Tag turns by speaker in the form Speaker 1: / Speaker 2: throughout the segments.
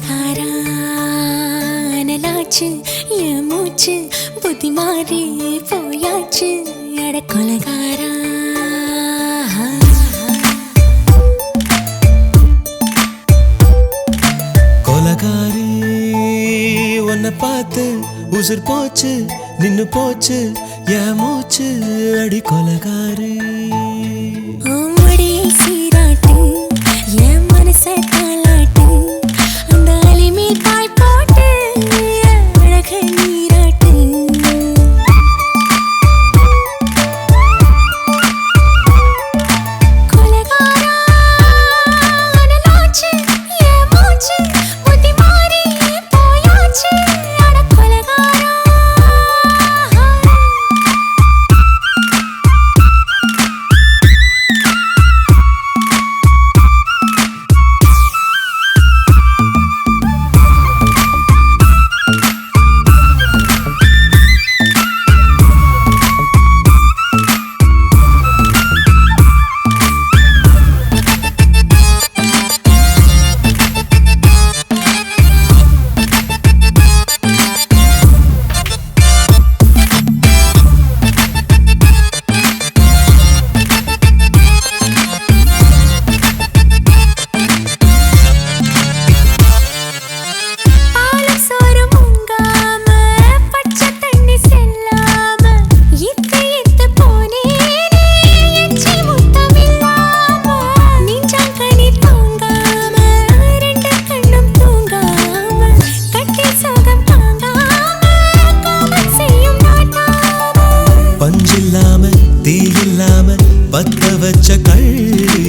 Speaker 1: கொலகாரா அனலாச்சு என் மூச்சு புத்தி மாறி போயாச்சு அட கொலகாரா
Speaker 2: கொலகாரி உன்னை பார்த்து உசுர் போச்சு நின்னு போச்சு என் மூச்சு அடி கொலகாரி
Speaker 1: சீராட்டு என் மனச தாளாட்டு அந்த அலிமே பாய் போட்டு அழக நீராட்டு கொலகாரா அனலாச்சு என் மூச்சு புத்தி மாறி போயாச்சு அட கொலகாரா
Speaker 2: பத்த வச்ச கள்ளி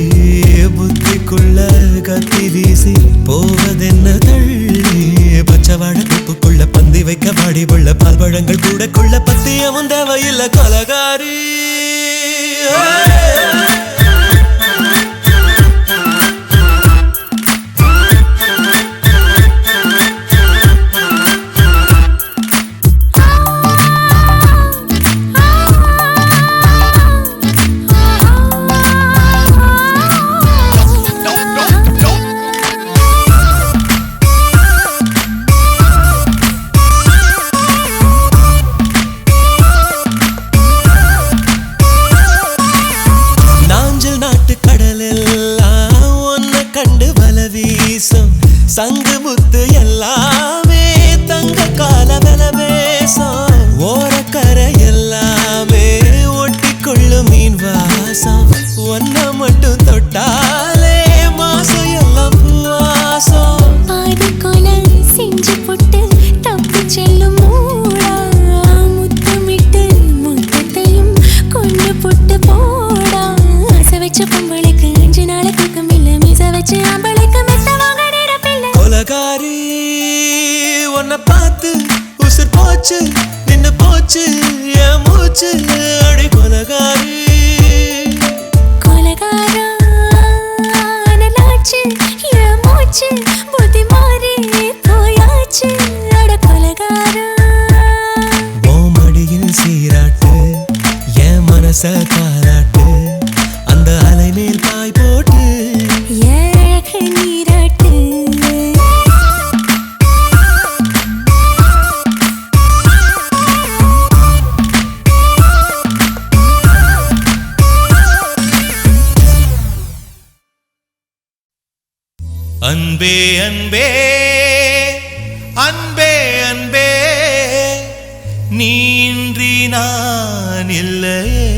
Speaker 2: புத்திக்குள்ள கத்தி வீசி போவதென்ன தள்ளி பச்சவாட குப்புக்குள்ள பந்தி வைக்க பாடி உள்ள பால்பழங்கள் கூடக்குள்ள பத்தியமும் தேவையில்லை கொலகாரி சங்கு முத்து எல்லாமே தங்க கால வெல பேசம் ஓரக்கரை எல்லாமே ஒட்டிக்கொள்ளும் மீன் வாசம் ஒன்ன மட்டும் தொட்டாலே மாசம் எல்லாம் பூவாசம்
Speaker 1: பாதி கொலை செஞ்சு போட்டு தப்பி செல்லும் மூடா முத்தமிட்டு முத்தத்தையும் கொண்டு போட்டு போடா ஆசை வச்ச பொம்பளைக்கு 5 நாள் தூக்கம் இல்ல மீச வச்சு ஆம்பளைக்கு மெத்த வாங்க
Speaker 2: கொலகாரி உன்னை பார்த்து உசுர் போச்சு நின்னு போச்சு என் மூச்சு அடி கொலகாரி
Speaker 1: கொலகாரா அனலாச்சு என் மூச்சு புத்தி மாறி போயாச்சு அட கொலகாரா
Speaker 2: உன் மடியில் சீராட்டு என் மனச தாளாட்டு அந்த அலை மேல் பாய் போட்டு
Speaker 1: அழக நீராட்டு
Speaker 2: அன்பே அன்பே அன்பே அன்பே நீன்றி நான் இல்லையே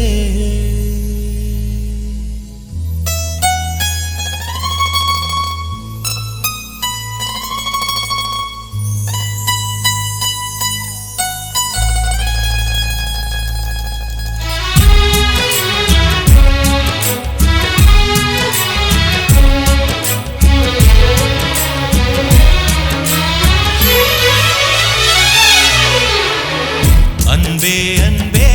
Speaker 2: அன்பே அன்பே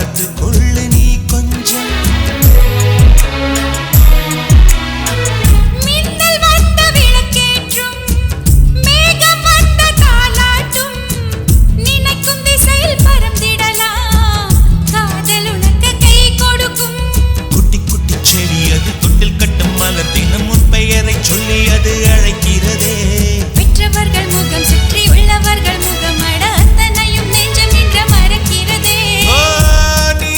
Speaker 2: பார்த்து கொள்ளு நீ கொஞ்சம்.
Speaker 1: மின்னல் வந்த விளக்கேற்றும் மேகம் வந்த தாலாட்டும் நினைக்கும் திசையில் பறந்திடலாம் காதல் உனக்கு கை கொடுக்கும்.
Speaker 2: குட்டி குட்டி செடி அது தொட்டில் கட்டும் மலர் தினம் உன் பெயரை சொல்லி அது அழைக்கிறதே.
Speaker 1: பெற்றவர்கள் முகம் சுற்றி உள்ளவர்கள் முகம் அட அத்தனையும் நெஞ்சம் நின்ற மறக்கிறதே.
Speaker 2: நீ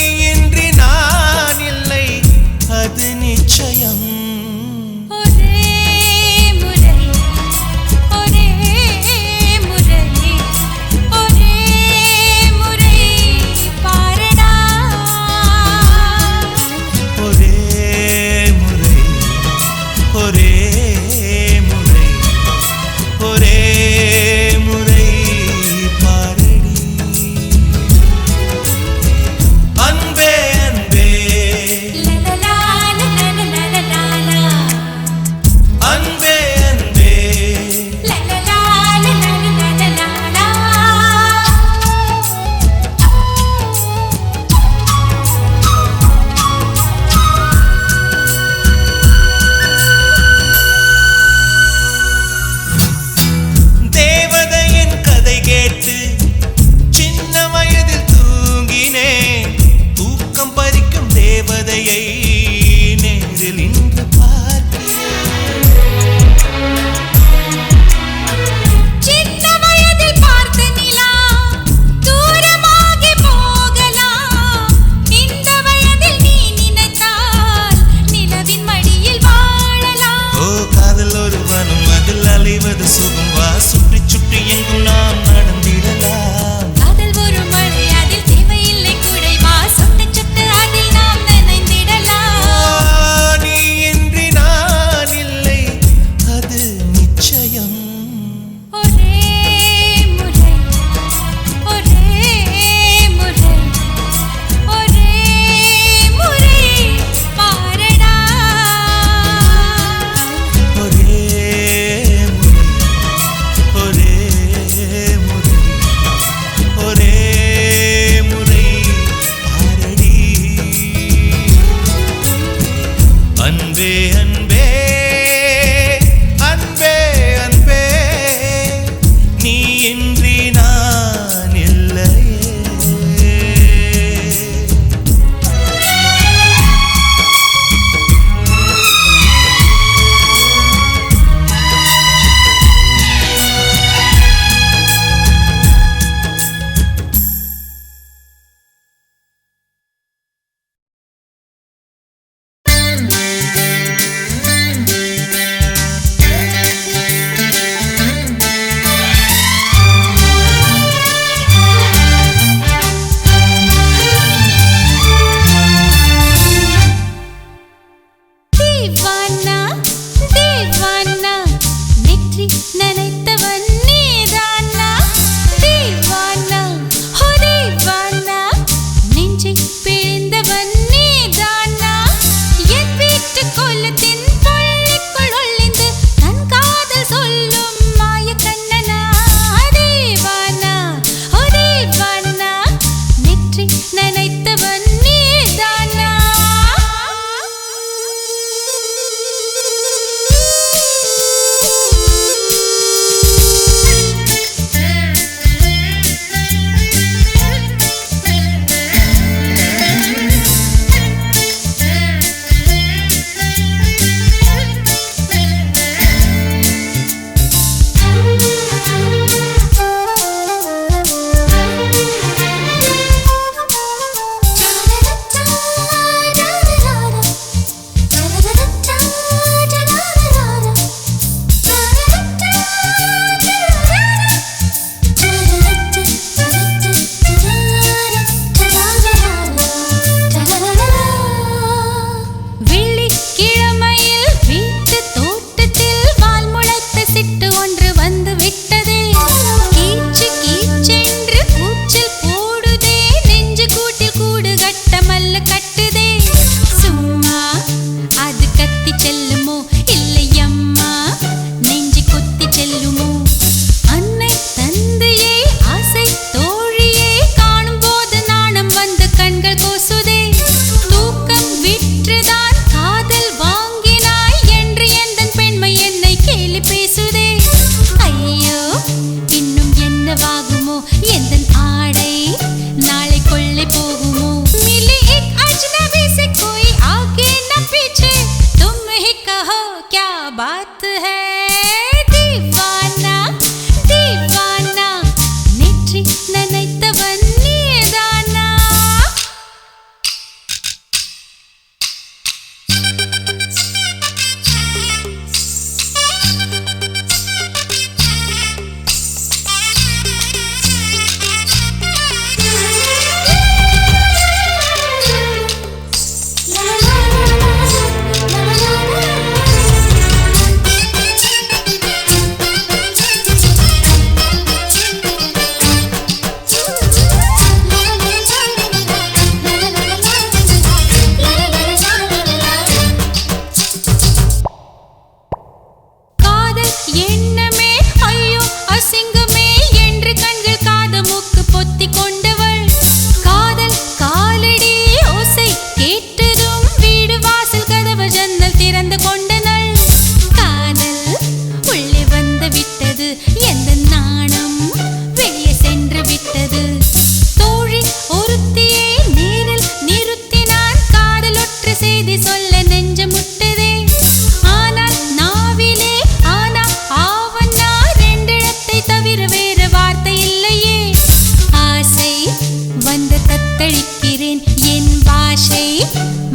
Speaker 1: தத்தளிக்கிறேன் என் பாஷை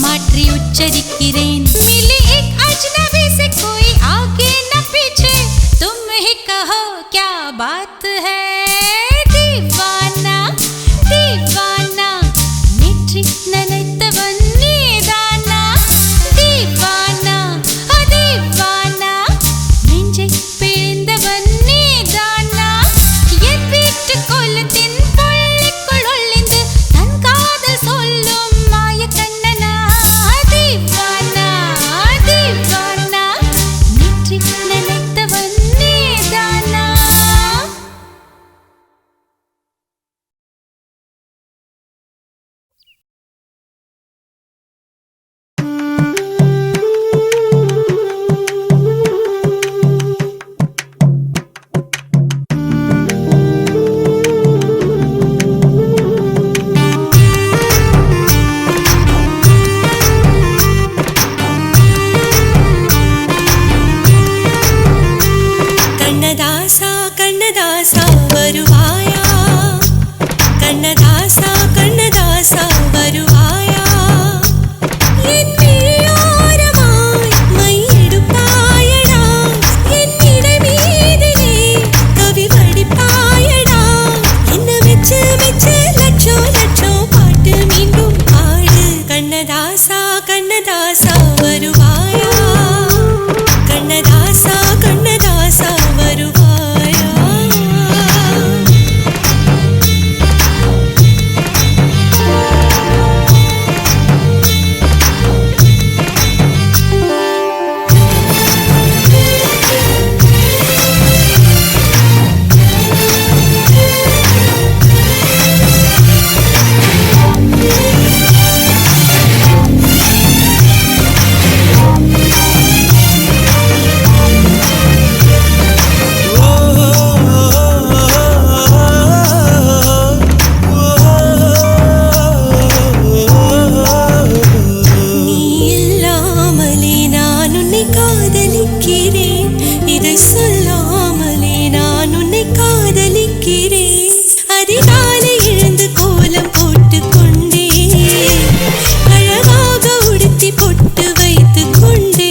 Speaker 1: மாற்றி உச்சரிக்கிறேன் मिली एक अजनबी से कोई आगे न पीछे तुम ही कहो क्या बात है दीवाना दीवाना नेற்றி நினைத்தவன் நீதானா दीवाना दीवाना நெஞ்சை பிழிந்தவன் நீதானா என் வீட்டு கோலத்தின் பள்ளிக்குள் ஒளிந்து தன் காதல் சொல்லும் மாய கண்ணனா दीवाना दीवाना நெற்றி நினைத்தவன் நீதானா
Speaker 3: கண்ணதாசா கண்ணதாசா வருவாயா கண்ணதாசா கண்ணதாசா வருவாயா என் விழியோரமாய் மையெடுப்பாயடா என் இடை மீதிலே கவி வடிப்பாயடா என்ன மெச்சு மெச்சு லட்சம் லட்சம் பாட்டு மீண்டும் பாடு கண்ணதாசா கண்ணதாசா வருவாயா கண்ணதாசா கண்ணதாசா வருவாயா நீ இல்லாமலே நான் உன்னை காதலிக்கிறேன் இதை சொல்லாமலே நான் உன்னை காதலிக்கிறேன் அதிகாலை எழுந்து கோலம் போட்டுக் கொண்டே அழகாக உடுத்தி பொட்டு வைத்துக் கொண்டே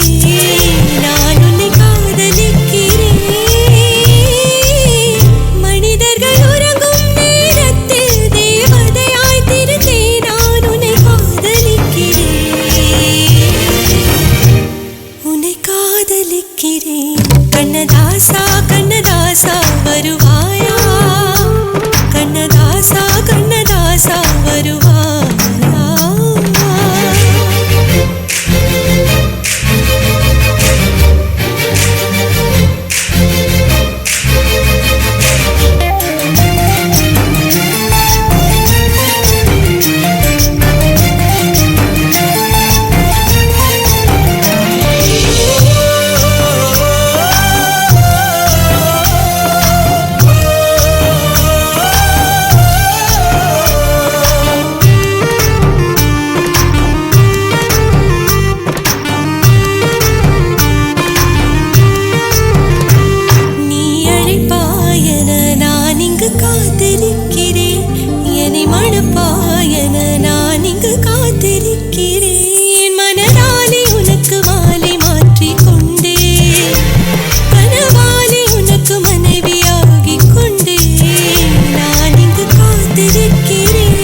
Speaker 3: நான் உன்னை காதலிக்கிறேன் மனிதர்கள் உறங்கும் நேரத்தில் தேவதையாய் திருந்தே நான் உன்னை காதலிக்கிறேன் கண்ணதாசா கண்ணதாசா வருவாயா கண்ணதாசா கண்ணதாசா வருவாயா நீ அழைப்பாயன நான் இங்கு காத்திருக்கிறேன் என்னை மணப்பாயன நான் இங்கு காத்திருக்கிறேன் மனதாலே உனக்கு மாலை மாற்றிக் கொண்டே கனவாலே உனக்கு மனைவியாகிக் கொண்டே நான் இங்கு காத்திருக்கிறேன்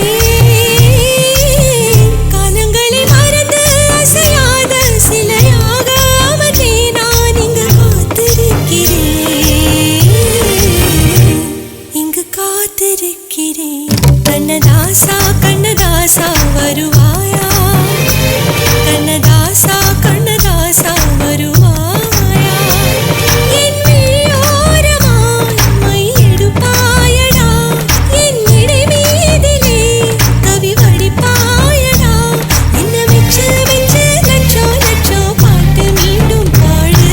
Speaker 3: காலங்களை மறந்து அசையாத சிலையாக அமர்ந்தே நான் இங்கு காத்திருக்கிறேன் கண்ணதாசா கண்ணதாசா வருவாயா கண்ணதாசா கண்ணதாசா வருவாயா என் விழியோரமாய் மையெடுப்பாயடா என் இடை மீதிலே கவி வடிப்பாயடா என்ன மெச்சு மெச்சு லட்சம் லட்சம் பாட்டு மீண்டும் பாடு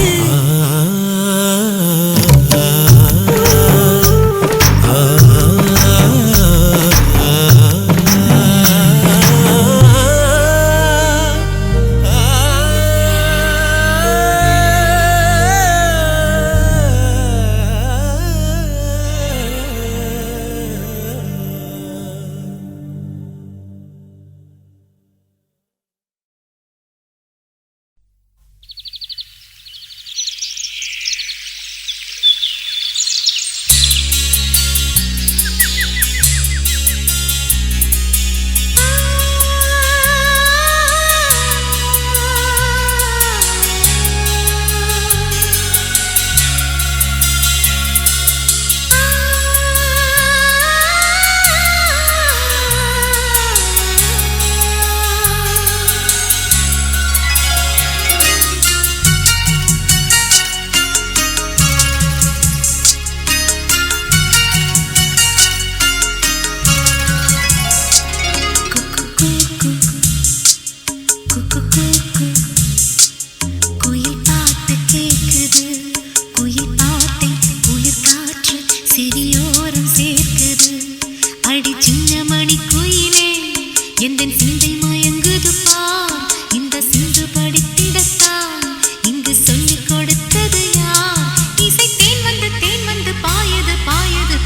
Speaker 2: ஆ
Speaker 1: குயில் பாட்டு கேக்குது, குயில் பாட்டை குளிர் காற்று செவியோரம் சேர்க்குது. அடி சின்ன மணி குயிலே எந்தன் சிந்தை மயங்குது பார். இந்த சிந்து படித்திடத்தான் இங்கு சொல்லிக் கொடுத்தது யார்? இசை தேன் வந்து பாயது பாயது.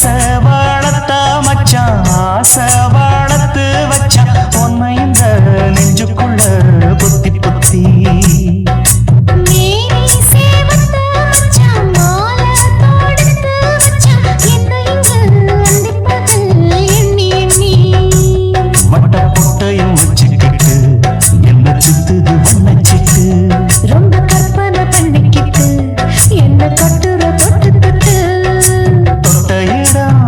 Speaker 4: ஆசை வாழத்த மச்சான் ஆசை வாழத்து வச்சான் உன்னை இந்த நெஞ்சுக்குள்ள புத்தி புத்தி
Speaker 1: மேனி சேவத்த மச்சான் மாலை தொடுத்து வச்சான் என்ன இங்கு அந்திப்பது எண்ணி எண்ணி
Speaker 4: மட்ட பொட்டையும் வச்சுக்கிட்டு என்ன சுத்துது வண்ணச்சிட்டு
Speaker 1: ரொம்ப கற்பனை பண்ணிக்கிட்டு என்ன கட்டுற தொட்டு தொட்டு
Speaker 4: தொட்ட இடம்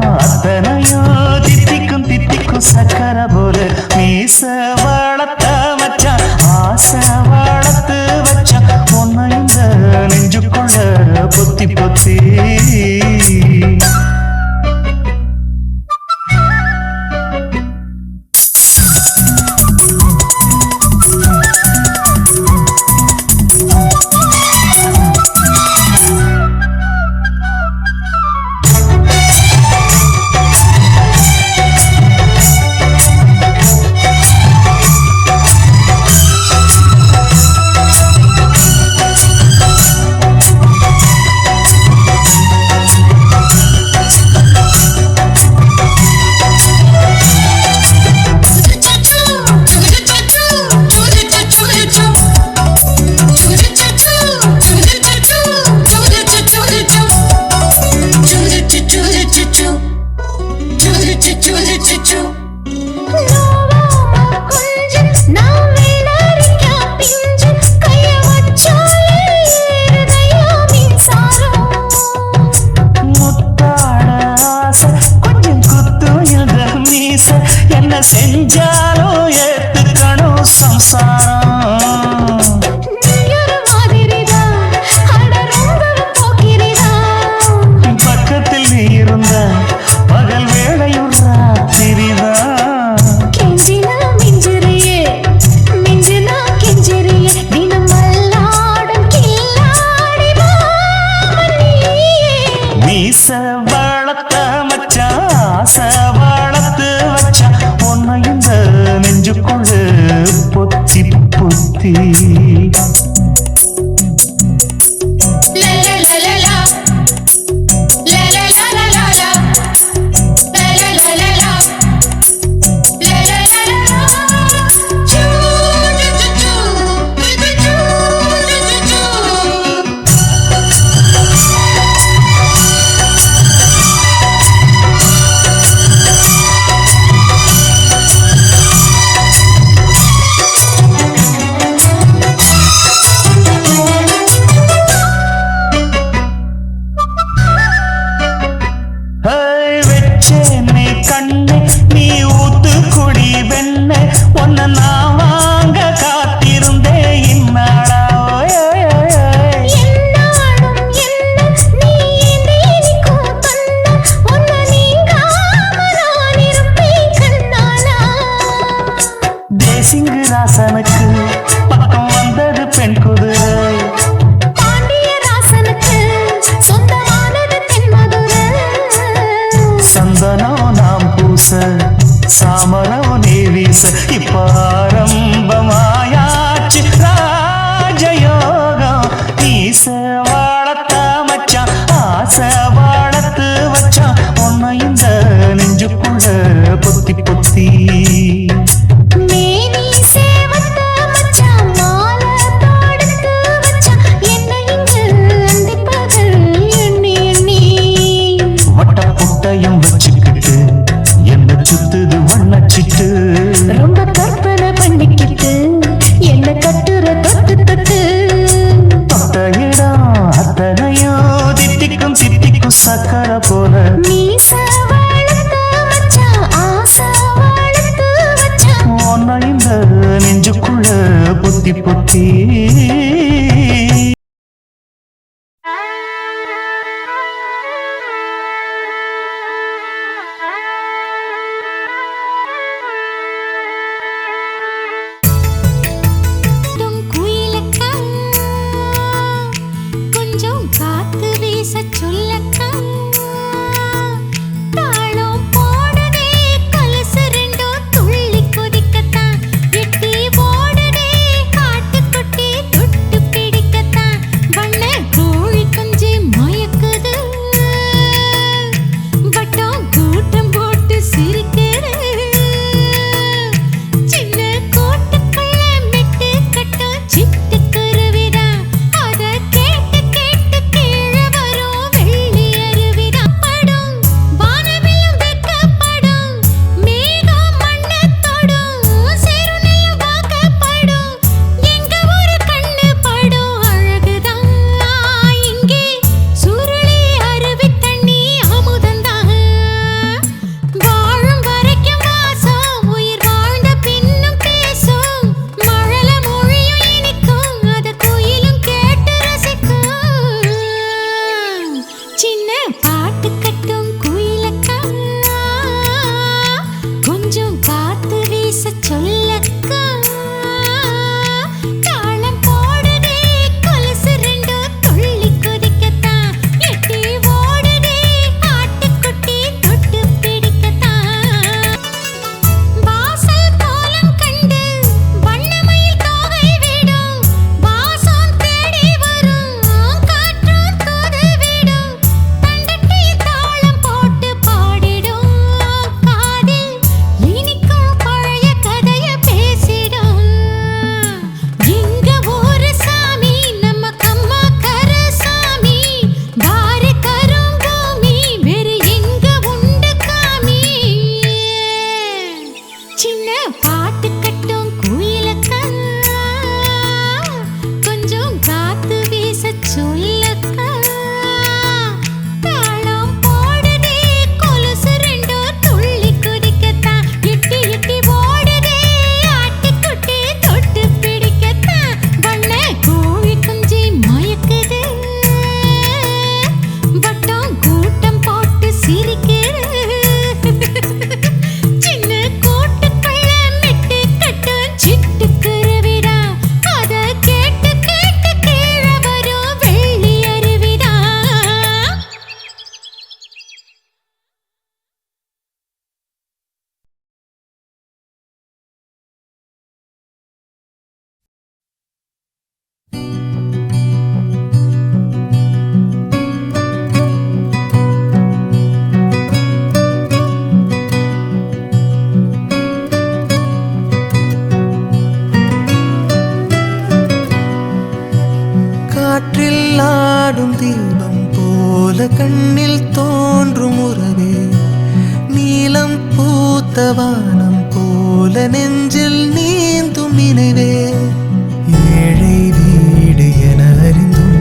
Speaker 5: பூத்த வானம் போல நெஞ்சில் நீந்தும் நினைவே ஏழை வீடு என அறிந்தும்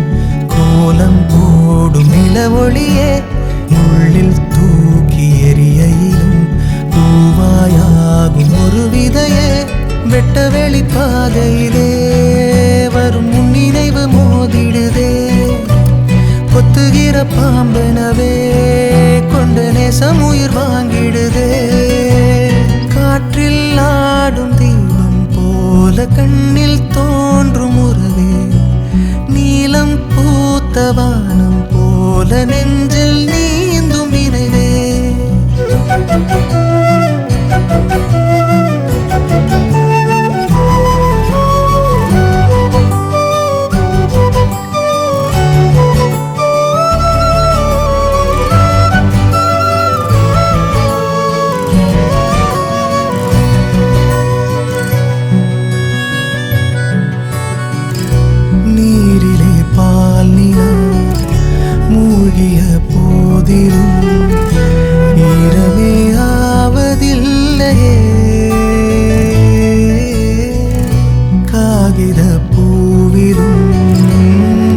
Speaker 5: கோலம் போடும் நிலவொளியே உள்ளில் தூக்கி எறியையிலும் பூவாயாகும் ஒரு விதையே வெட்ட வெளி பாதையிலே வரும் முன்னினைவு மோதிடுதே கொத்துகிற பாம்பெனவே கொண்ட நேசம் உயிர் வாங்கிடுதே காற்றில் ஆடும் தீபம் போல கண்ணில் தோன்றும் உறவே நீலம் பூத்த வானம் போல நெஞ்சில் நீந்தும் நினைவே நீரிலே பால் நிலா மூழ்கிய போதிலும் ஈரமே ஆவதில்லையே காகித பூவிலும்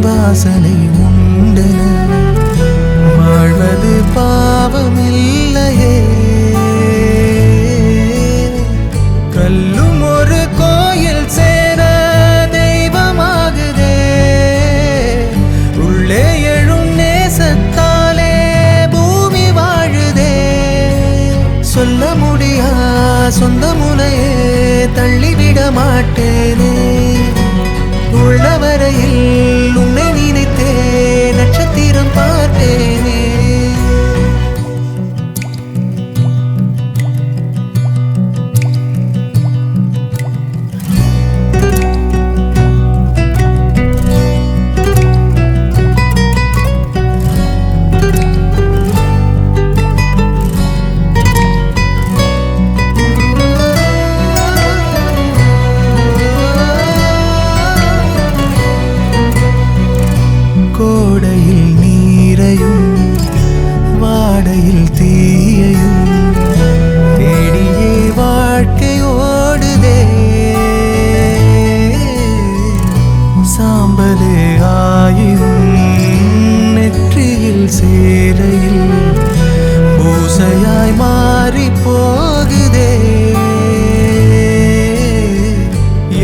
Speaker 5: வாசனை உண்டன வாழ்வது பாவமில்லையே கல்லும் ஒரு கோயில் சேர தெய்வமாகுதே உள்ளே எழும் நேசத்தாலே பூமி வாழுதே சொல்ல முடியா சொந்த முனையே தள்ளிவிட மாட்டேனே உள்ளவரையில் உன்னை நினைத்தே நட்சத்திரம் பார்த்தேனே கோடையில் நீரையும் வாடையில் தீயையும் தேடியே வாழ்க்கை ஓடுதே சாம்பலே ஆயினும் நெற்றியில் சேரையில் பூசையாய் மாறி போகுதே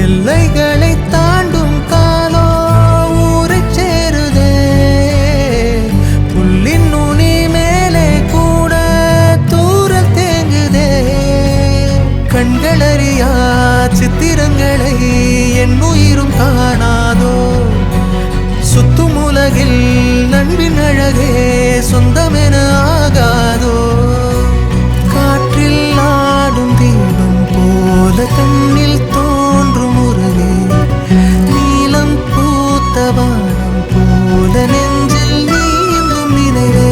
Speaker 5: எல்லைகளை தாண்டும் காலோ ஊரைச் சேருதே புல்லின் நுனி மேலே கூட தூரல் தேங்குதே கண்களறியா சித்திரங்களை என் உயிரும் காணாதோ சுத்தும் உலகில் நண்பின் அழகே சொந்தமென ஆகாதோ காற்றில் ஆடும் தீபம் போல கண்ணில் தோன்றும் உறவே நீலம் பூத்த வானம் போல நெஞ்சில் நீந்தும் நினைவே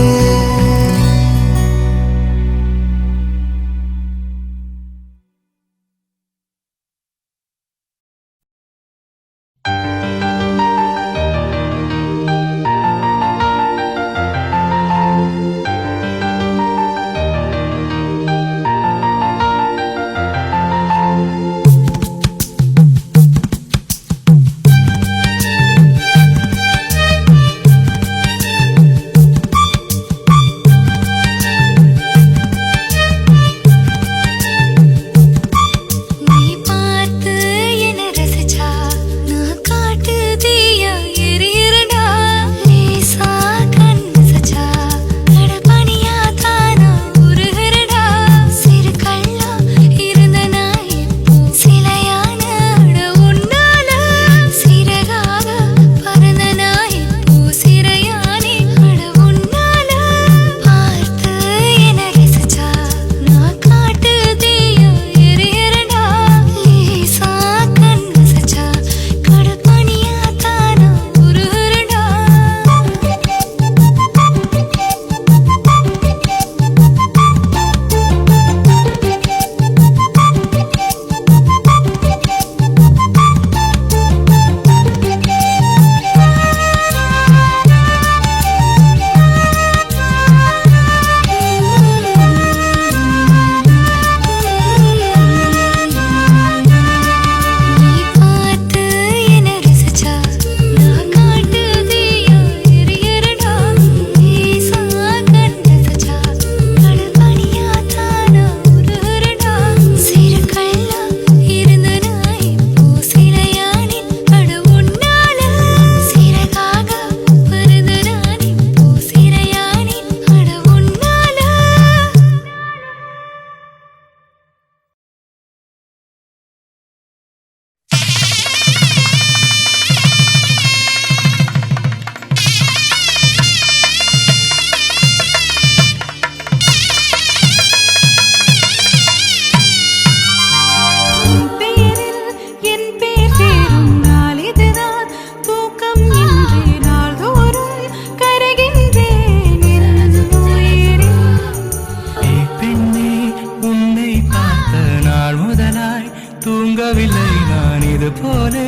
Speaker 5: தூங்கவில்லை நான் இது போலே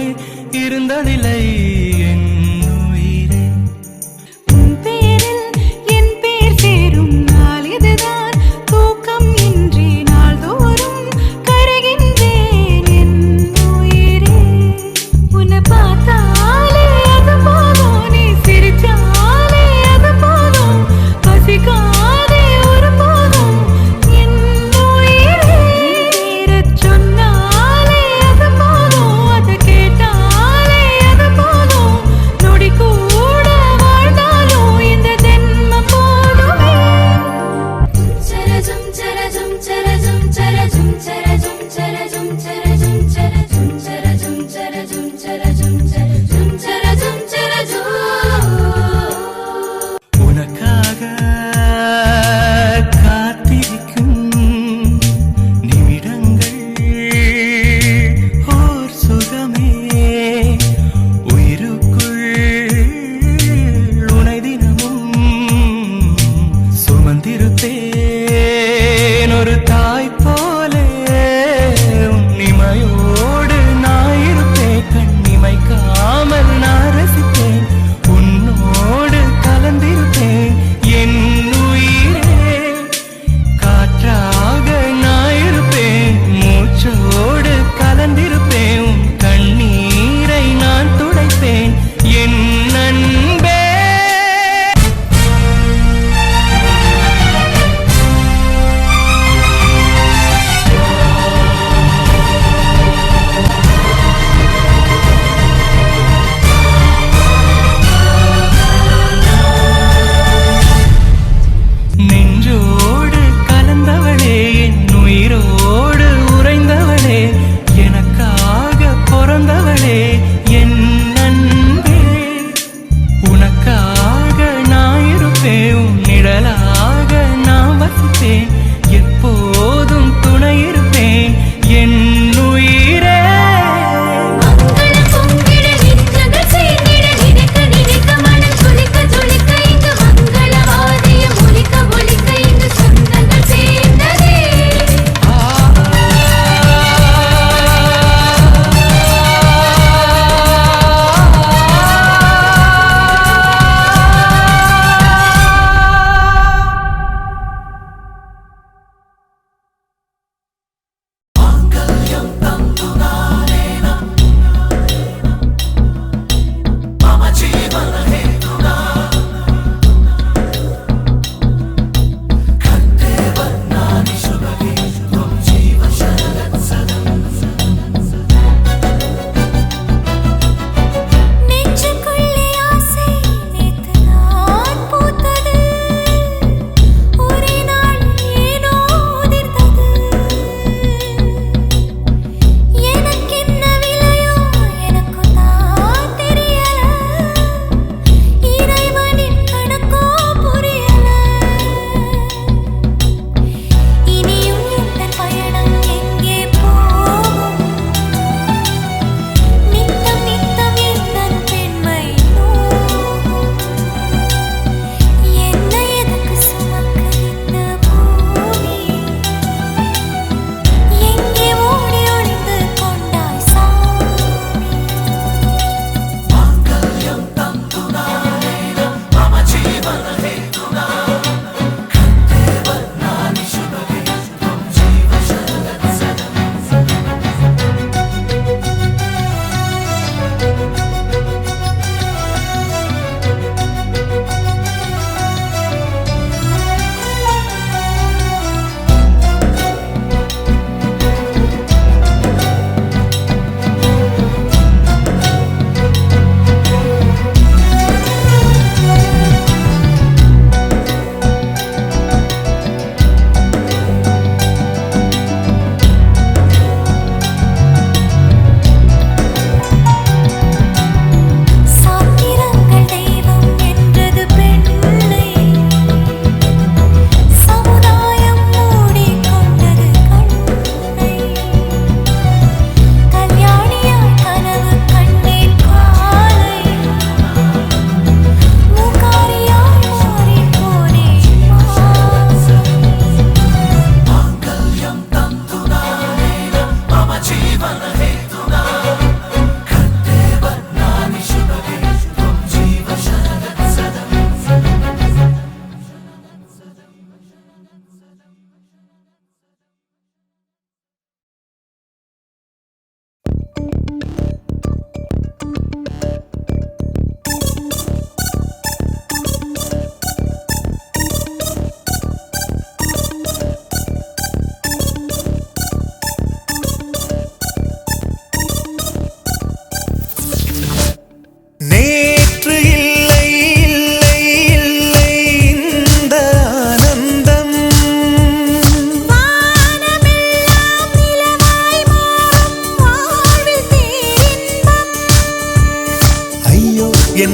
Speaker 5: இருந்ததில்லை என் உயிரே.
Speaker 3: உன் பேரில் என் பேர் சேரும் நாள் இதுதான். தூக்கம் இன்றி நாள்தோறும் கருகின்றேன் என் உயிரே. உன்னை பார்த்தாலே அது போதும், நீ சிரிச்சாலே அது போதும், பசிக்காதே ஒரு போதும் என் உயிரே. பேரச் சொன்னாலே அது போதும், அதை கேட்டாலே அது போதும்,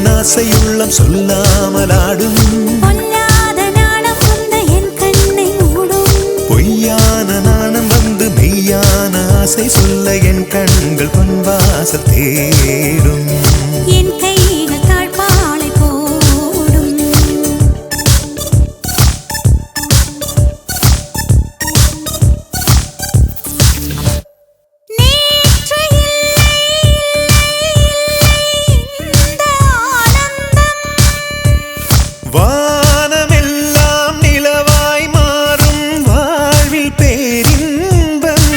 Speaker 2: என் ஆசையுள்ளம் சொல்லாமல் ஆடும்
Speaker 1: பொல்லாத நாணம் வந்த என் கண்ணை மூடும்
Speaker 2: பொய்யான நாணம் வந்து மெய்யான ஆசை சொல்ல என் கண்கள் பொன்வாசல் தேடும்
Speaker 1: என் கைகள் தாழ்பாளை போடும் நேற்று இந்த ஆனந்தம்
Speaker 2: வானமெல்லாம் நிலவாய் மாறும் வாழ்வில் பேரின்பம்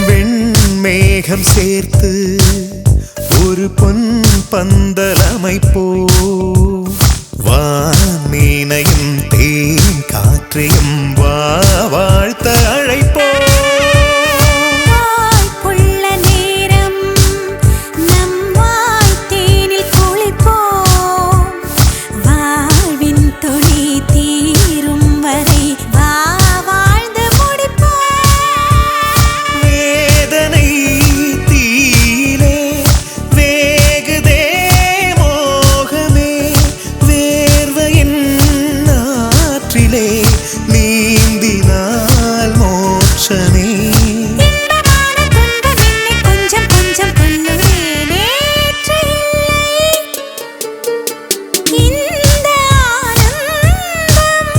Speaker 2: வெண்மேகம் சேர்த்து ஒரு பொன் பந்தல் அமைப்போ வான்மீனையும் தேன் காற்றையும் வாழ்த்த அழைப்போ
Speaker 1: வாய்ப்புள்ள நேரம் நம் வாய்த்தேனில் குளிப்போம் வாழ்வின் துளி தீரும் வரை வாழ்ந்து முடிப்போம்
Speaker 2: வேதனை தீயிலே வேகுதே மோகமே வேர்வையின் நாற்றிலே நீந்தினால் மோட்சமே
Speaker 1: இன்பமான துன்பம் என்னை கொஞ்சம் கொஞ்சம் கொல்லுதே நேற்று இல்லை இந்த ஆனந்தம்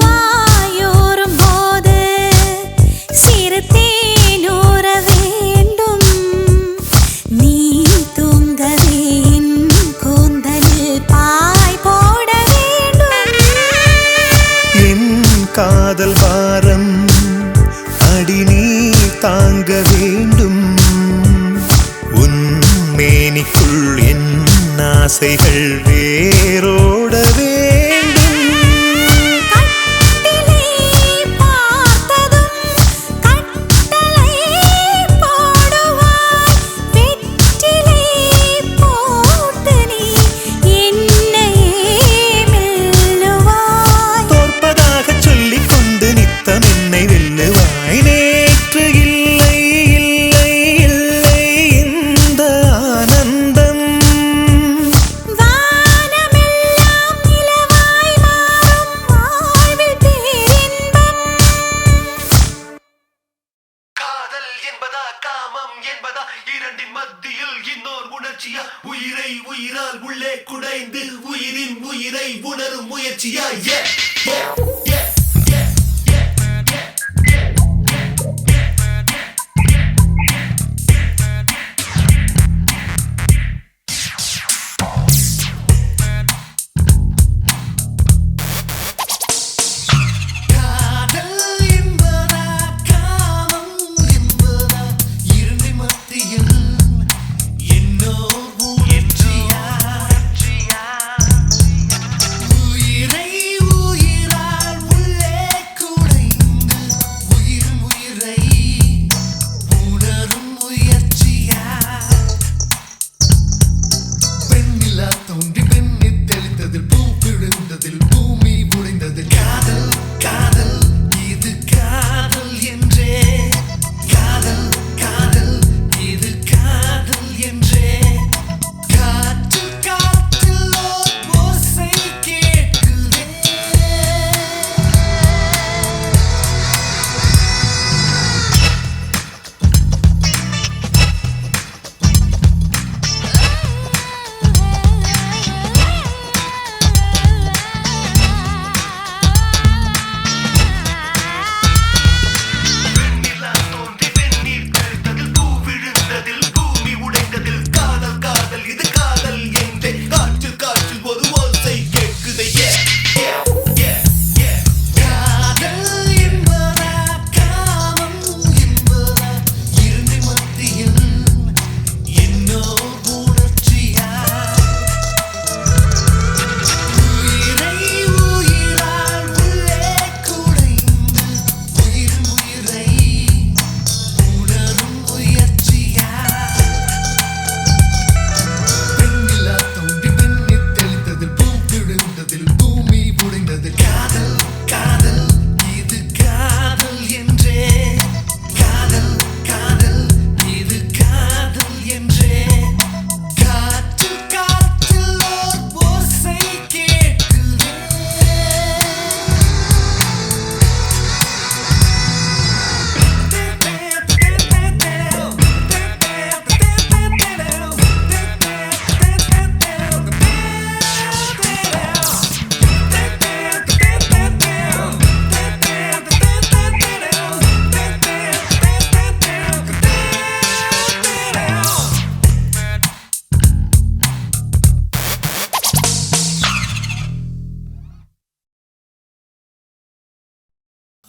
Speaker 1: வாயோரும் போது சிறு தேனூற வேண்டும் நீ தூங்கவே என் கூந்தலில் பாய் போட வேண்டும்
Speaker 2: என் காதல் பாரம் அடி நீ தாங்க வேண்டும் உன் மேனிக்குள் என் ஆசைகள் வேரோட வேண்டும்
Speaker 1: கட்டிலை பார்த்ததும் கட்டளை போடுவாய் வெற்றிலை போட்டு நீ என்னையே மெல்லுவாய்
Speaker 2: தோற்பதாக சொல்லிக் கொண்டு நித்தம் என்னை வெல்லுவாய் நேற்று இல்லை இல்லை இல்லை இந்த ஆனந்தம்
Speaker 1: வானமெல்லாம் நிலவாய் மாறும் வாழ்வில் பேரின்பம்
Speaker 5: காதல் என்பதா காமம் என்பதா இரண்டின் மத்தியில் இன்னோர் உணர்ச்சியா உயிரை உயிரால் உள்ளே குடைந்து உயிரின் உயிரை உணரும் முயற்சியா காதல் என்பதா காமம் என்பதா இரண்டின் மத்தியில் என்னோர் உணர்ச்சியா உயிரை உயிரால்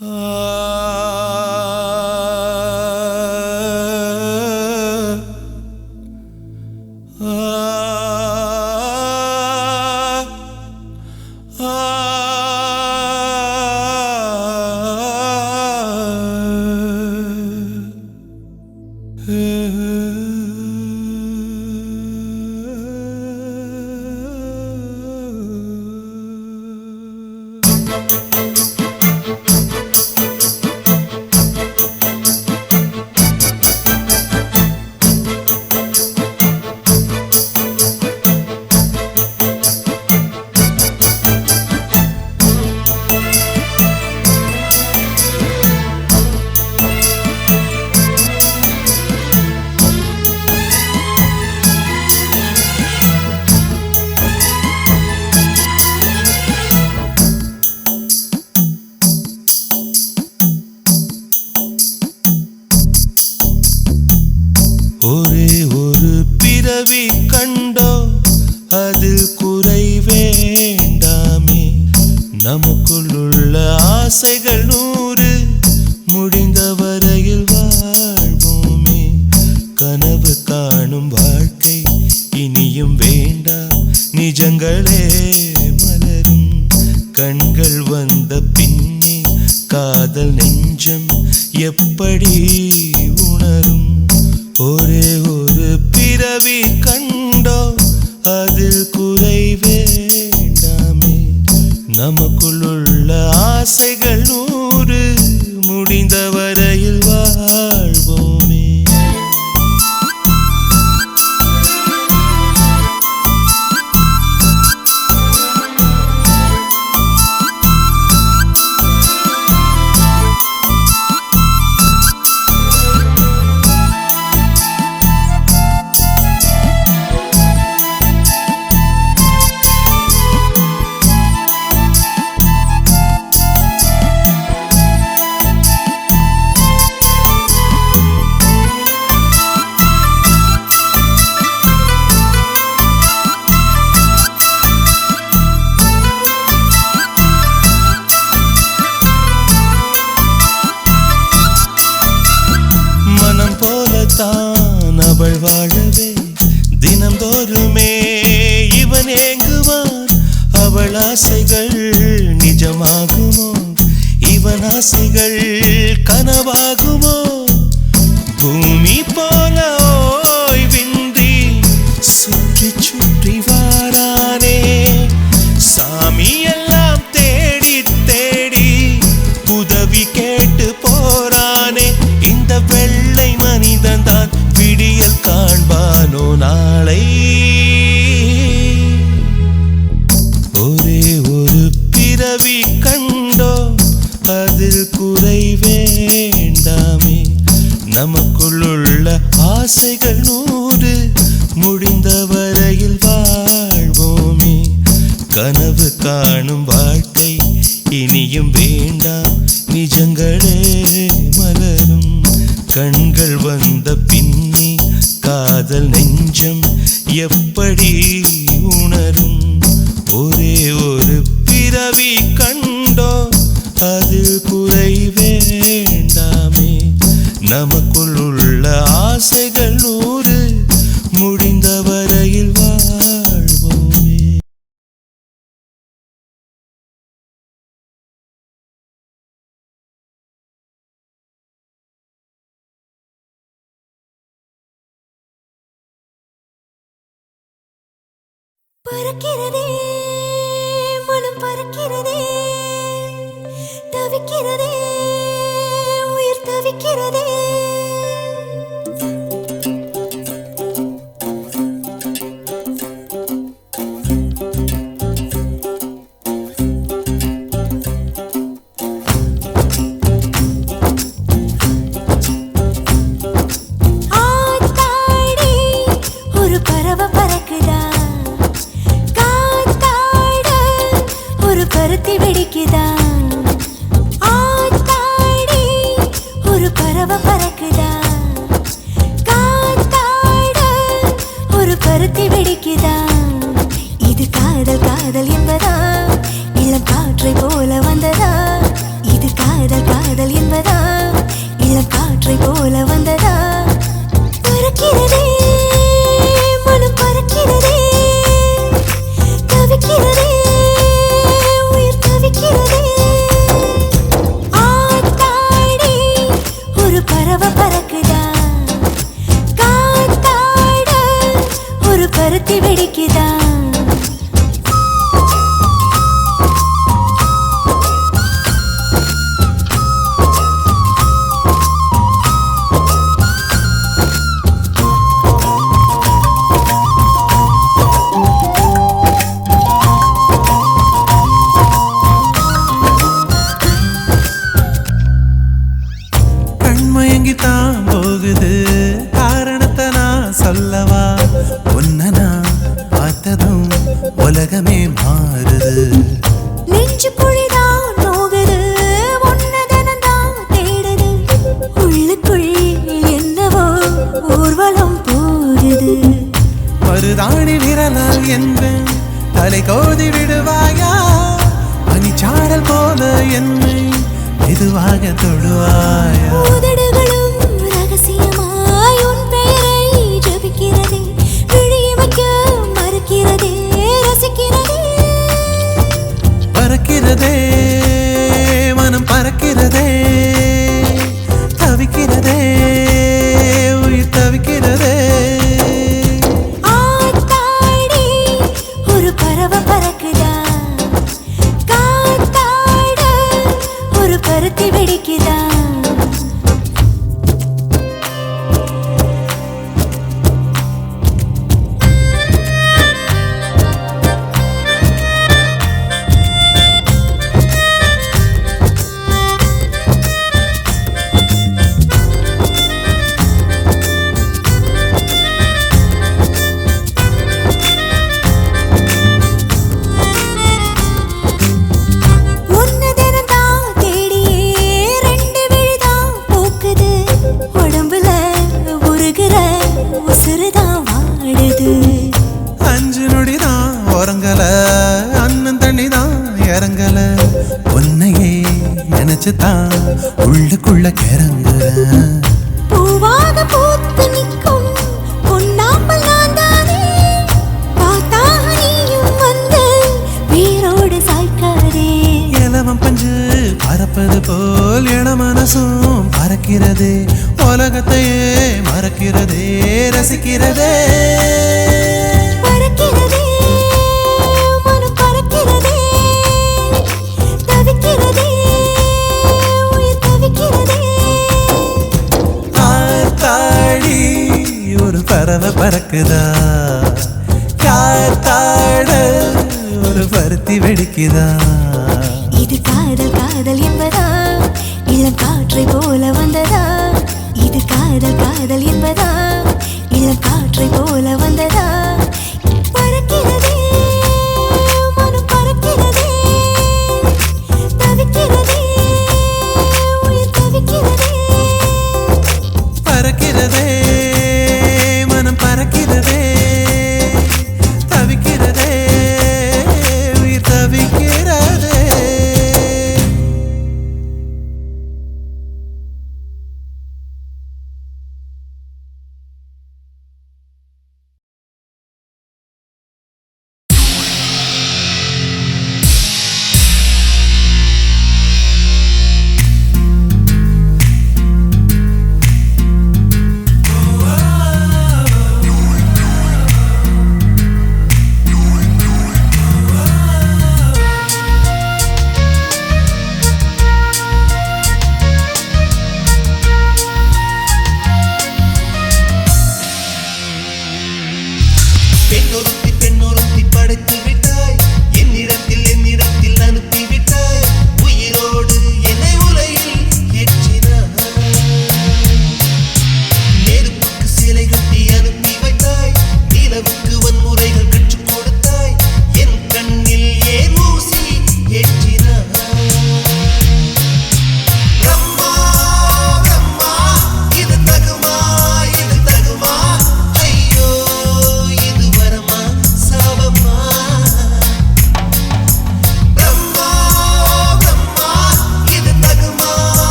Speaker 2: ஒரே ஒரு பிறவி கண்டோ அதில் குறை வேண்டாமே நமக்குள்ள ஆசைகள் 100 முடிந்த வரையில் வாழ்வோமே கனவு காணும் வாழ்க்கை இனியும் வேண்டாம் நிஜங்களே மலரும் கண்கள் வந்த பின்னே காதல் நெஞ்சம் எப்படி உணரும் ஒரே ஒரு பிறவி கண்டோ அதில் குறை வேண்டாமே நமக்குள்ள ஆசைகள் 100 முடிந்த வரையில் வாழ்வோமே தான் அவள் வாழவே தினந்தோறுமே இவன் ஏங்குவான் அவள் ஆசைகள் நிஜமாகுமோ இவன் ஆசைகள் கனவாகுமோ பூமி போல ஓய்வின்றி சுற்றி சுற்றி வாரானே சாமி எல்லாம் தேடி தேடி உதவி கேட்டு போறானே இந்த வெள்ளை மனிதன் தான் விடியல் காண்பானோ நாளை ஒரே ஒரு பிறவி கண்டோ அதில் குறை வேண்டாமே நமக்குள்ள ஆசைகள் 100 முடிந்த வரையில் வாழ்வோமே கனவு காணும் வாழ்க்கை இனியும் வேண்டாம் நிஜங்களே மலரும் கண்கள் வந்த பின்னே காதல் நெஞ்சம் எப்படி உணரும் ஒரே ஒரு பிறவி கண்டோ அது குறை வேண்டாமே நமக்குள் உள்ள ஆசைகள் 100 முடிந்த வரையில் வாழ்வோமே
Speaker 1: பறக்கிறதே மனம் பறக்கிறதே தவிக்கிறதே உயிர் தவிக்கிறதே ஆத்தாடி ஒரு பறவை பறக்குதா பருத்தி வெடிக்குதா ஆத்தாடி ஒரு பறவை
Speaker 5: உலகமே மாறுது.
Speaker 1: நெஞ்சு குழிதான் நோகுது, ஒன்னதனதான் தேடுது. உள்ளுக்குள் என்னவோ ஊர்வலம் போகுது.
Speaker 5: மருதாணி விரலால் என்பேன் தலை கோதி விடுவாயா? பனிச்சாரல் போல என்னை மெதுவாக தொடுவாயா?
Speaker 1: உதடுகளும் ரகசியமாய் உன் பெயரை ஜபிக்கிறதே. விழிய வைக்க மறுக்கிறதே, ரசிக்கிறதே.
Speaker 5: பறக்கிறதே மனம் பறக்கிறதே, தவிக்கிறதே உயிர் தவிக்கிறதே.
Speaker 1: ஆத்தாடி ஒரு பறவை பறக்குதா, காத்தாட ஒரு பருத்தி வெடிக்குதா. உன்னதனதான் தேடியே ரெண்டு விழிதான் பூக்குது. உடம்புல உருகுற உசுறுதான் வாடுது.
Speaker 5: அஞ்சு நொடிதான் உறங்கல, அண்ணன் தண்ணிதான் இறங்கல. உன்னையே நினைச்சுதான் உள்ளுக்குள்ள கிறங்குறேன்.
Speaker 1: பூவாக பூத்து நிற்கும் பொன்னாம்பல் நான்தானே. பார்த்தாக நீயும் வந்து வேரோடு சாய்க்காதே.
Speaker 5: இலவம் பஞ்சு பறப்பது போல் என மனசும் பறக்கிறதே. உலகத்தையே மறக்கிறதே, ரசிக்கிறதே.
Speaker 1: பறக்கிறதே மனம் பறக்கிறதே, தவிக்கிறதே உயிர் தவிக்கிறதே.
Speaker 5: ஆத்தாடி ஒரு பறவை பறக்குதா, காத்தாட ஒரு பருத்தி வெடிக்குதா.
Speaker 1: இது காதல் காதல் என்பதா, இளம் காற்றை போல வந்ததா. இது காதல் காதல் என்பதா, இளம் காற்றை போல வந்ததா.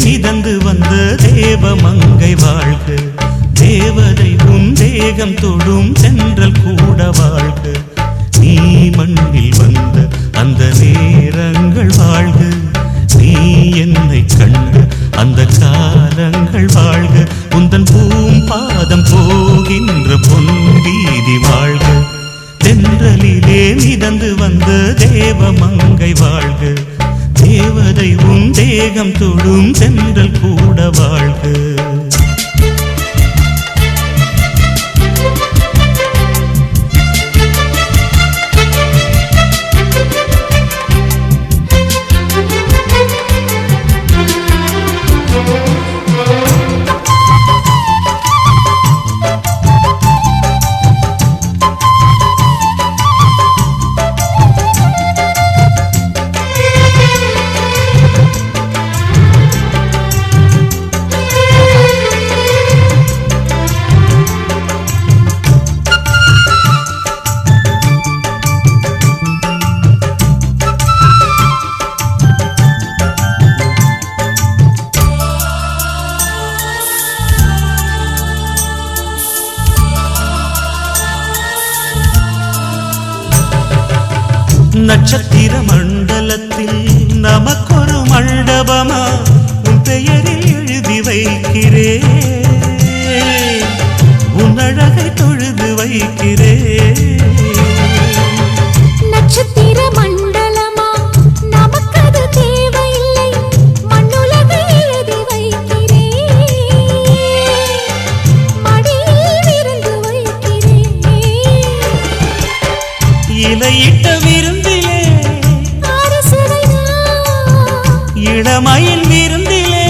Speaker 4: மிதந்து வந்த தேவமங்கை வாழ்க, தேவதை உன் தேகம் தொடும் தென்றல் கூட வாழ்க, நீ மண்ணில் வந்த அந்த நேரங்கள் வாழ்க, நீ என்னை கண்ட அந்த காலங்கள் வாழ்க, உந்தன் பூம்பாதம் போகின்ற பொன்வீதி வாழ்க, தென்றலிலே மிதந்து வந்த தேவமங்கை வாழ்க, தேவதை உன் தேகம் தொடும் தென்றல் கூட வாழ்க. நட்சத்திர மண்டலத்தில் நமக்கொரு மண்டபமா உன் பெயரில் எழுதி வைக்கிறேன், உன் அழகை தொழுது வைக்கிறேன்.
Speaker 1: நட்சத்திர மண்டலமா நமக்கது தேவையில்லை, மண்ணுலகை எழுதி வைக்கிறேன், மடியில் விருந்து வைக்கிறேன்.
Speaker 4: இலையிட்ட விருந்திலே இளமயில் விருந்திலே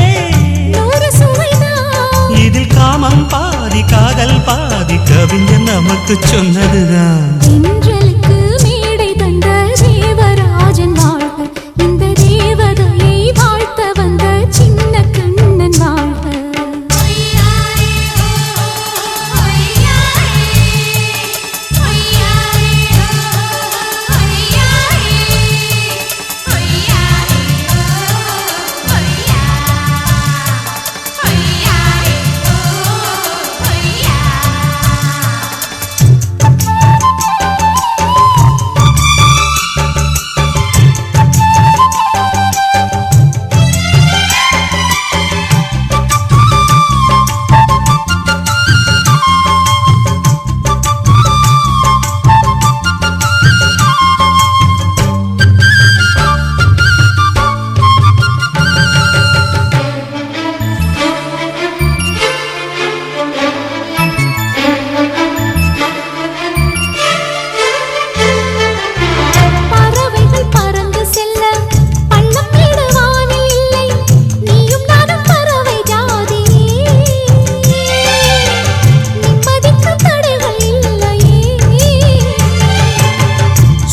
Speaker 4: இதில் காமம் பாதி காதல் பாதி கவிஞர் நமக்கு சொன்னதுதான்.
Speaker 1: தென்றலுக்கு மேடை தந்த தேவராஜன் வாழ்க, இந்த தேவதையை வாழ்த்த வந்த சின்ன கண்ணன் வாழ்க.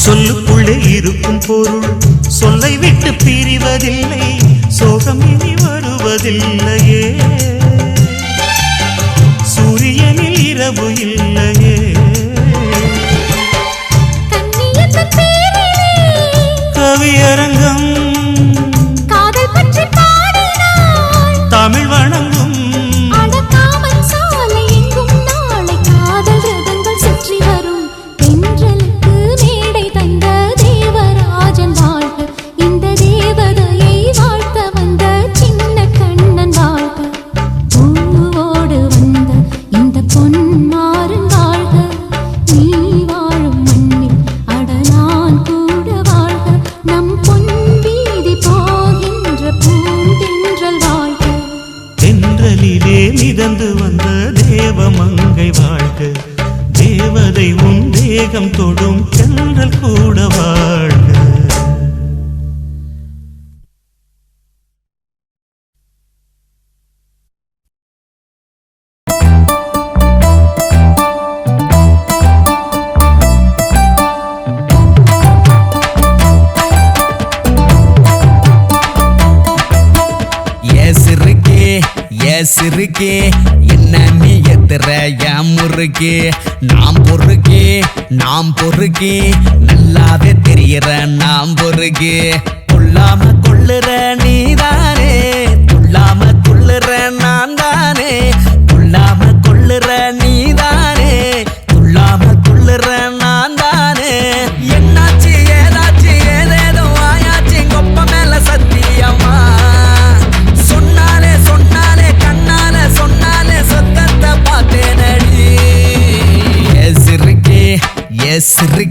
Speaker 4: சொல்லுக்குள்ளே இருக்கும் பொருள் சொல்லை விட்டு பிரிவதில்லை, சோகம் இனி வருவதில்லையே, சூரியனில் இரவு இல்லையே. கவியரங்கம்
Speaker 1: காதல் பற்றி பாடினாள்,
Speaker 4: தமிழ் வணங்கும்
Speaker 1: அடக்காமல் சாலை எங்கும் நாளை காதல் ரதங்கள் சுற்றி வரும். தென்றலுக்கு மேடை தந்த தேவராஜன் வாழ்க, இந்த தேவதையை வாழ்த்த வந்த சின்ன கண்ணன் வாழ்க. பூவோடு வந்த இந்த பொன்மாறன் வாழ்க, நீ வாழும் மண்ணில் அட நான் கூட வாழ்க, நம் பொன் வீதி போகின்ற பூந்தென்றல் வாழ்க.
Speaker 4: தென்றலிலே மிதந்து வந்த தேவமங்கை வாழ்க, தேவதை உன் தேகம் தொடும் தென்றல் கூட வாழ்க.
Speaker 6: சிறுக்கே என்ன நீ எத்துற என் முறுக்கே, நாம் பொறுக்கே நல்லாவே தெரியுற நாம் பொறுக்கே, கொள்ளாம கொள்ளுற நீதானே துள்ளா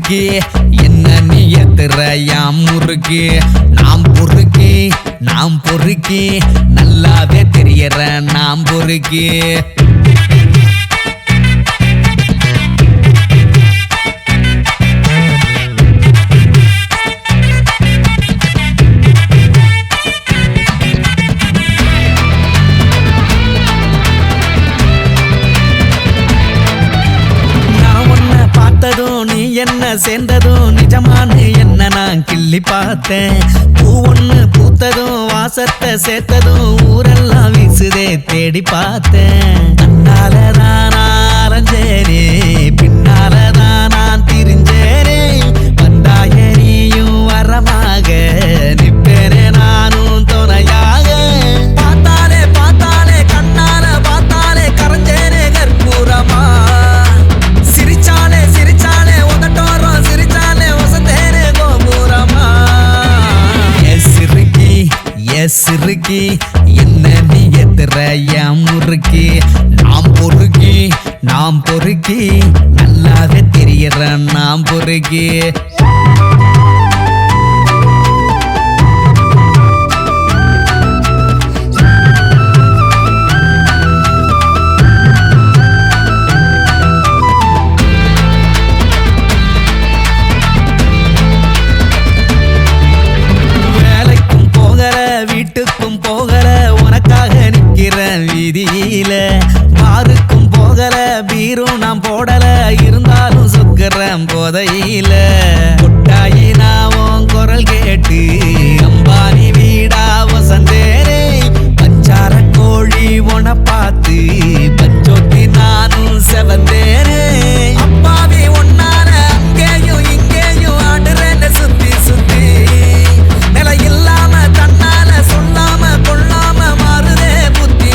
Speaker 6: சிறுக்கி என்ன நீ எத்துற யாம் முறுக்கி நாம் பொறுக்கி நல்லாவே தெரியற நாம் பொறுக்கி நீ என்ன சேர்ந்ததும் நிஜமானு என்ன நான் கிள்ளி பார்த்தேன் பூ ஒண்ணு பூத்ததும் வாசத்தை சேர்த்ததும் ஊரெல்லாம் வீசுதே தேடி பார்த்தேன் தன்னாலதான் நான் அலைஞ்சேனே பின்னாலதான் நான் திரிஞ்சேனே வந்தாய நீயும் வரமாக நிப்பேனே நானும் துணையாக பார்த்தாலே கண்ணால பார்த்தாலே கரைஞ்சேனே கற்பூரமா சிரிச்சாலே உதட்டோரம் சிரிச்சாலே வசந்தேனே கோபுரமா சிறுக்கி என்ன நீ எத்துற என் முறுக்கி நாம் பொறுக்கி நல்லாவே தெரியற நாம் பொறுக்கி வீட்டுக்கும் போகல உனக்காக நிக்கிறேன் வீதியில பாருக்கும் போகல பீரும் நான் போடல இருந்தாலும் சொக்குறேன் போதையில கொட்டாயி நான் குரல் கேட்டு அம்பானி வீடா வசந்தேனே பஞ்சார கோழி உன பார்த்து பஞ்சோத்தி நானும் செவந்தேனே அப்பாவி ஒன்னார அங்கேயும் இங்கேயும் ஆடுறேன்னு சுத்தி சுத்தி நில இல்லாம தன்னால சொல்லாம கொள்ளாம மாறுதே புத்தி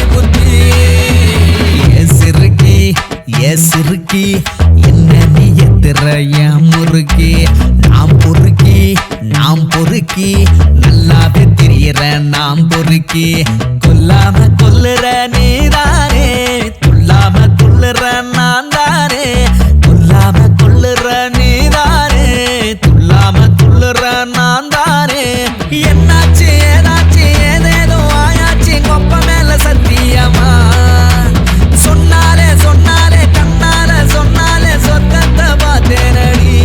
Speaker 6: சிறுக்கி என்ன நீ எத்துற என் முறுக்கி நாம் பொறுக்கி நல்லாவே தெரியற நாம் பொறுக்கி கொல்லாம கொல்லுற நீதானே கொல்லாம கொல்லுற நான் தானே கொல்லாம கொல்லுற நீதானே கொல்லாம கொல்லுற நான் தானே என்னாச்சு ஏதாச்சு ஏதேதோ ஆயாச்சு கொப்ப மேல சத்தியமா சொன்னாலே கண்ணால சொன்னாலே சொர்க்கத்தை பார்த்தேனடி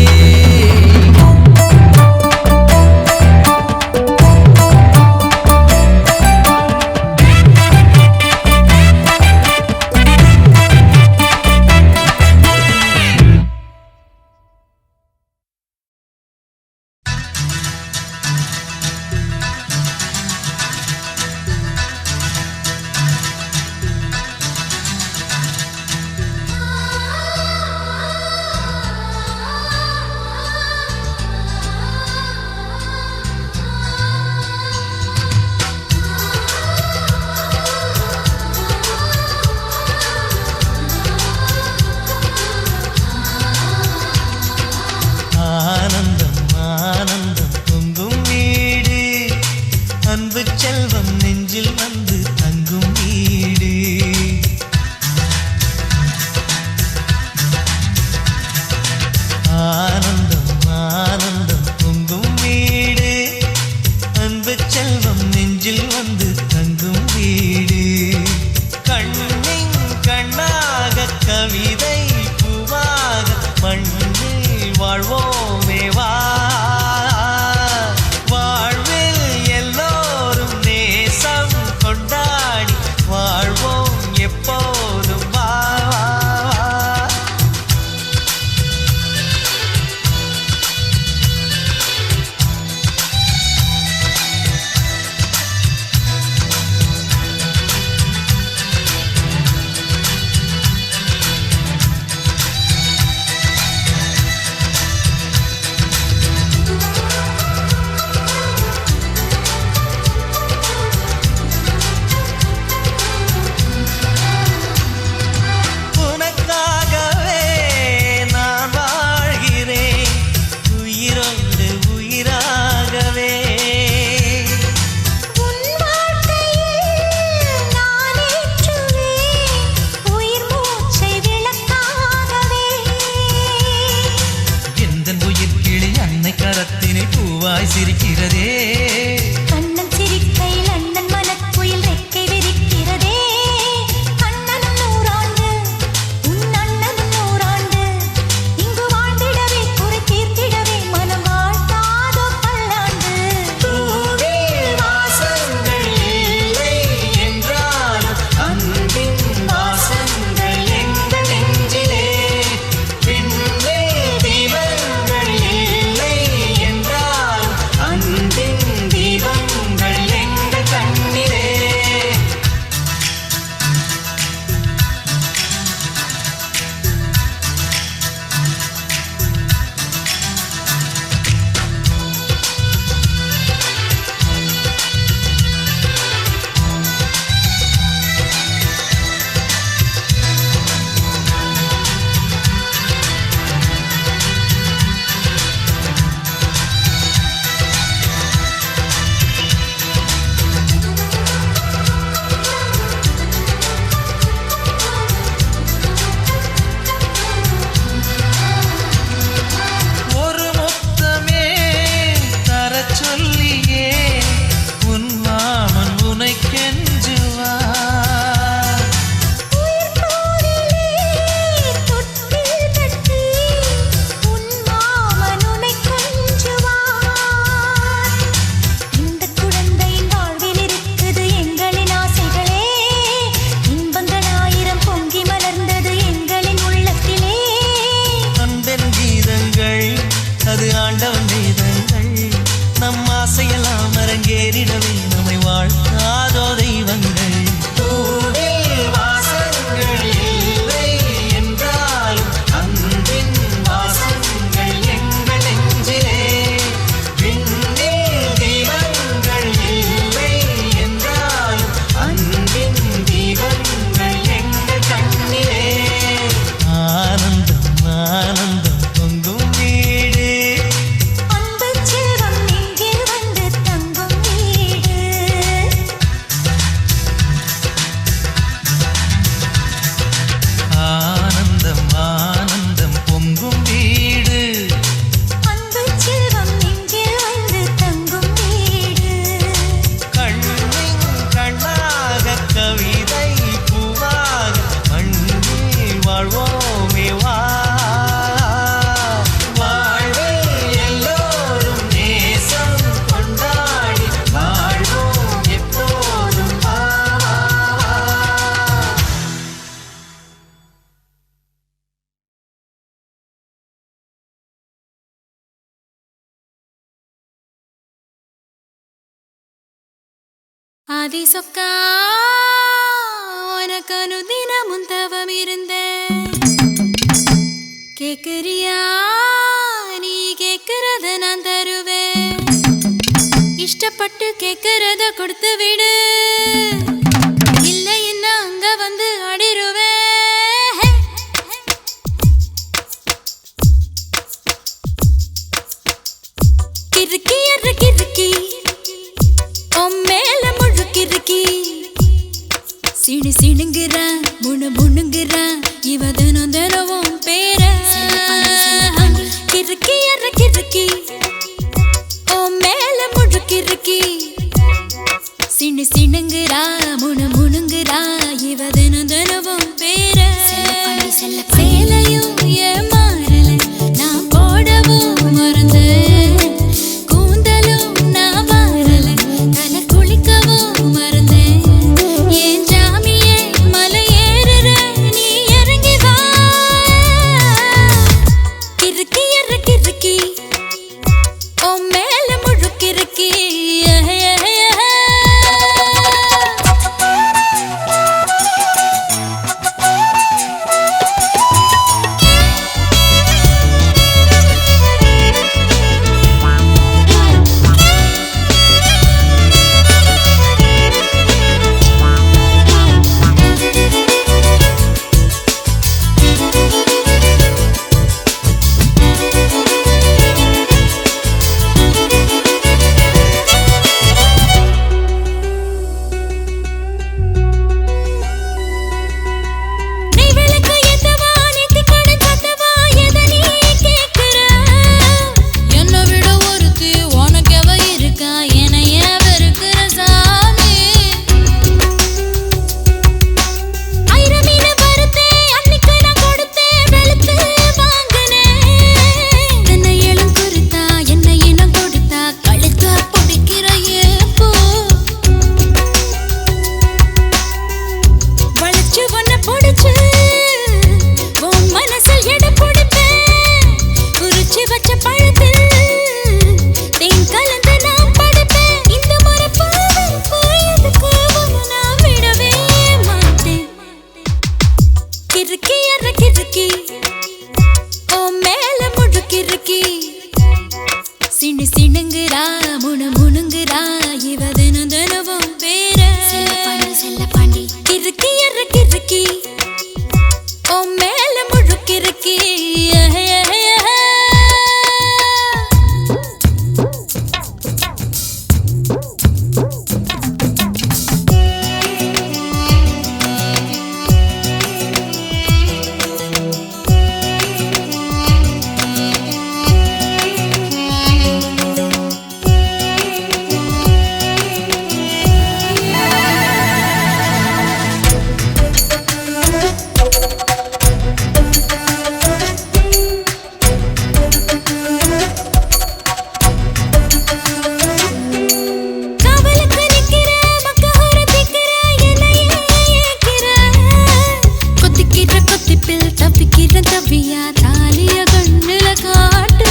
Speaker 1: ஆதி சொக்கா உனக்கு அனுதினமும் தவம் இருந்தேன் கேக்குறியா நீ கேக்குறத நான் தருவேன் இஷ்டப்பட்டு கேக்குறத கொடுத்து விடு இல்லை என்ன அங்க வந்து அடிருவேன் கிறுக்கி அற கிறுக்கி மேல முழுக்கிறுக்கி சிடு சிடுங்குறா முணு முணுங்குறா இவ தினம் தினவும் பேர கிறுக்கி அற கிறுக்கி மேல முழுக்கிறுக்கி சிடு சிடுங்குறா முணு முணுங்குறா இவ தினம் தினவும் பேர சேலையும் ஏமாறல நான் போடவும் மறந்தேன் கூந்தலும் நான் வாரல தலை குளிக்கவும் மறந்தேன் ஏன் ஜாமியே மலை ஏறுற நீ இறங்கி வா கிறுக்கி அற கிறுக்கி மேல முழுக்கிறுக்கி சிண்டு சிடுங்குறா முணு முணுங்குறா இவ தினம் தினவும் பேர செல்லப்பாண்டி கிறுக்கி அற கிறுக்கி மேல முழுக்கிறுக்கி தப்பியா தாலிய கண்ணுல காட்டு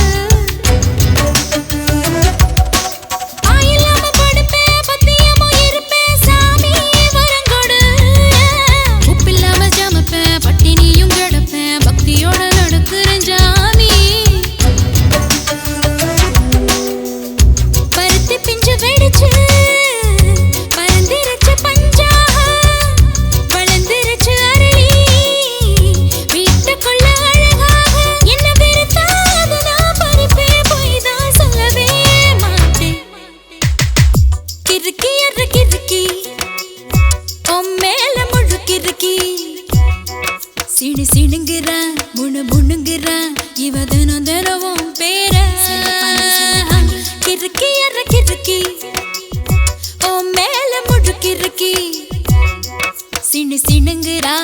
Speaker 1: ஆயில்லாம படுப்பேன் பத்தியமோ இருப்பேன் சாமி வரங்கொடு உப்பில்லாம ஜமப்பேன் பட்டினியும் கிடப்பேன் பக்தியோட நடக்கிறேன் ஜாமி பருத்தி பிஞ்சு வெடிச்சு பறந்திருச்சு பஞ்சா வளர்ந்திருச்சு அரளி வீட்டுக்குள்ள அழகாக என்ன வெறுத்தாது நான் பறிப்பே போய் தான் சொல்லவே மாட்டேன் கிறுக்கி அற கிறுக்கி மேல முழுக்கிறுக்கி சிடு சிடுங்குறா முணு முணுங்குறா இவ தினம் தினவும் பேர கிறுக்கி அற கிறுக்கி மேல முழுக்கிறுக்கி சிடு சிடுங்குறா